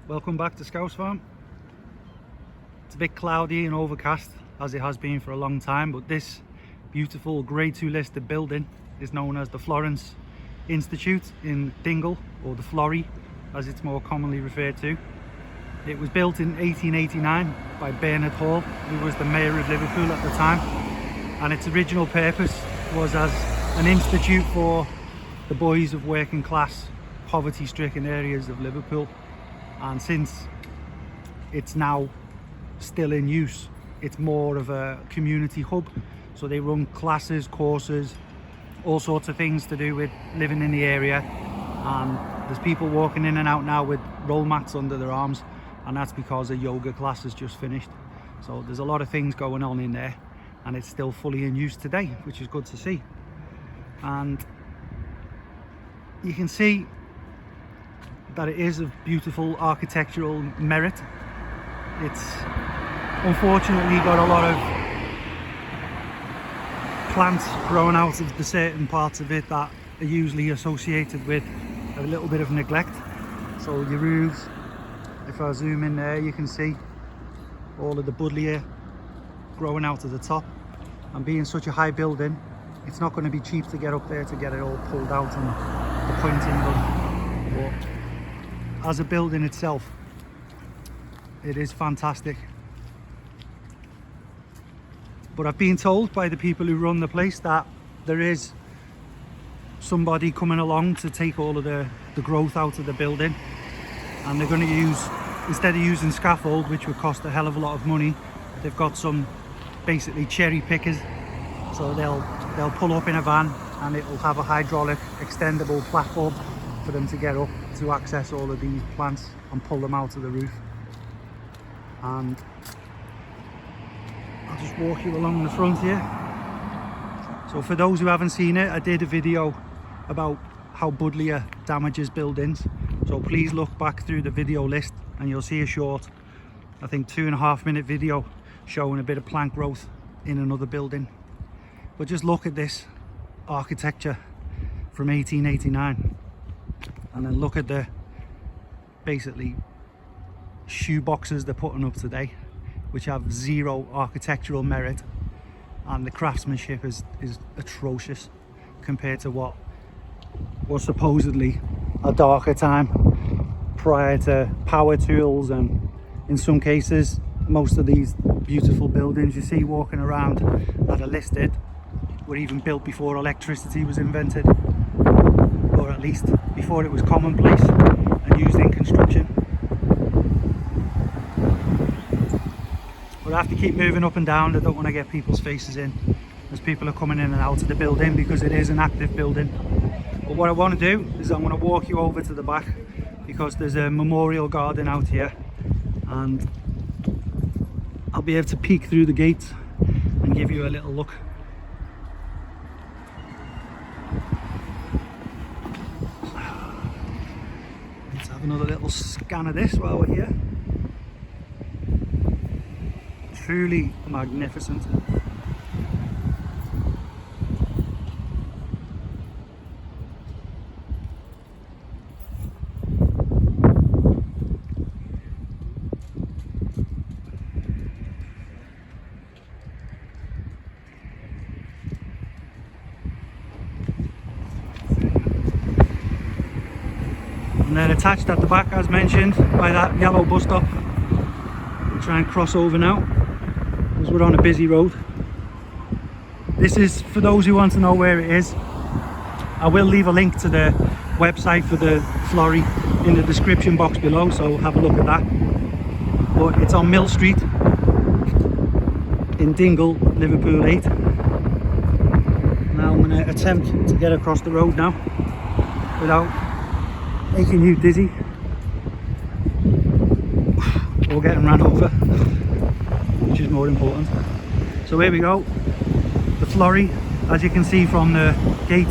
Welcome back to Scouse Farm. It's a bit cloudy and overcast as it has been for a long time, but this beautiful Grade 2 listed building is known as the Florence Institute in Dingle, or the Florry as it's more commonly referred to. It was built in 1889 by Bernard Hall, who was the mayor of Liverpool at the time, and its original purpose was as an institute for the boys of working class, poverty stricken areas of Liverpool. And since it's now still in use, it's more of a community hub. So they run classes, courses, all sorts of things to do with living in the area. And there's people walking in and out now with roll mats under their arms, and that's because a yoga class has just finished. So there's a lot of things going on in there, and it's still fully in use today, which is good to see. And you can see that it is of beautiful architectural merit. It's unfortunately got a lot of plants growing out of the certain parts of it that are usually associated with a little bit of neglect. So your roofs, if I zoom in there, you can see all of the buddleia growing out of the top. And being such a high building, it's not going to be cheap to get up there to get it all pulled out and the pointing done. But as a building itself, it is fantastic. But I've been told by the people who run the place that there is somebody coming along to take all of the growth out of the building, and they're going to use, instead of using scaffold, which would cost a hell of a lot of money, they've got some basically cherry pickers. So they'll pull up in a van, and it will have a hydraulic extendable platform for them to get up to access all of these plants and pull them out of the roof. And I'll just walk you along the front here. So for those who haven't seen it, I did a video about how buddleia damages buildings, so please look back through the video list and you'll see a short, I think 2.5 minute video showing a bit of plant growth in another building. But just look at this architecture from 1889, and then look at the basically shoe boxes they're putting up today, which have zero architectural merit, and the craftsmanship is atrocious compared to what was supposedly a darker time prior to power tools. And in some cases, most of these beautiful buildings you see walking around that are listed were even built before electricity was invented, or at least before it was commonplace and used in construction. But I have to keep moving up and down. I don't want to get people's faces in as people are coming in and out of the building, because it is an active building. But what I want to do is I'm going to walk you over to the back, because there's a memorial garden out here, and I'll be able to peek through the gates and give you a little look. Let's have another little scan of this while we're here. Truly magnificent. And then attached at the back, as mentioned, by that yellow bus stop. We'll try and cross over now, because we're on a busy road. This is for those who want to know where it is. I will leave a link to the website for the Florry in the description box below, so have a look at that. But it's on Mill Street in Dingle, Liverpool 8. Now I'm going to attempt to get across the road now without making you dizzy or getting ran over, which is more important. So here we go, the Florry, as you can see from the gate.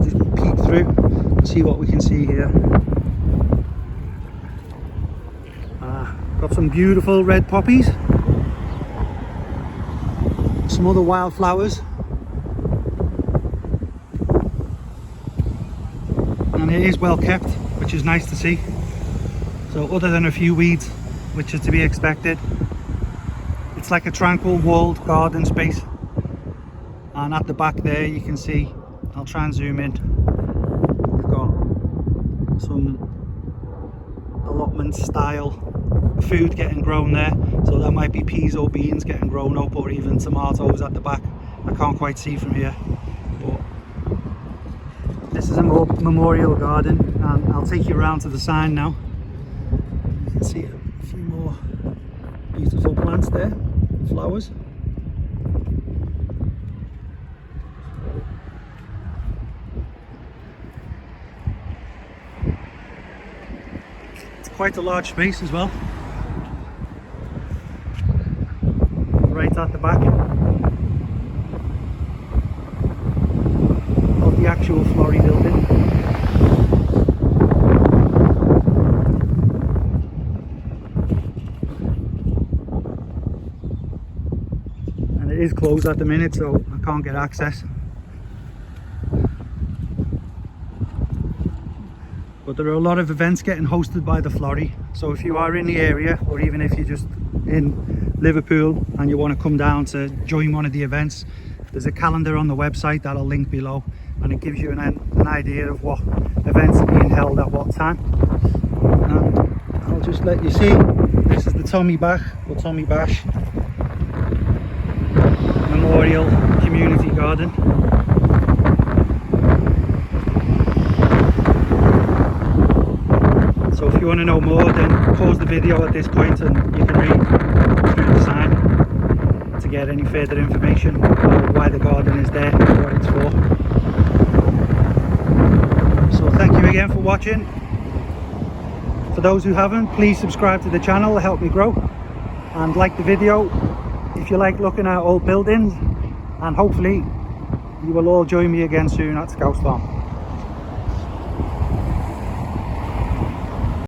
Just peek through and see what we can see here. Got some beautiful red poppies, some other wildflowers, and it is well kept, which is nice to see. So other than a few weeds, which is to be expected, it's like a tranquil walled garden space. And at the back there you can see, I'll try and zoom in, we've got some allotment style food getting grown there. So that might be peas or beans getting grown up, or even tomatoes at the back. I can't quite see from here, but this is a memorial garden, and I'll take you around to the sign now. You can see a few more beautiful plants there, flowers. It's quite a large space as well, right at the back of the actual Florrie building. And it is closed at the minute, so I can't get access. But there are a lot of events getting hosted by the Florrie, so if you are in the area, or even if you're just in Liverpool and you want to come down to join one of the events, there's a calendar on the website that I'll link below, and it gives you an idea of what events are being held at what time. And I'll just let you see, this is the Tommy Bash Memorial Community Garden. So if you want to know more, then pause the video at this point and you can read through the sign to get any further information about why the garden is there and what it's for. So thank you again for watching. For those who haven't, please subscribe to the channel to help me grow, and like the video if you like looking at old buildings, and hopefully you will all join me again soon at Scouse Farm.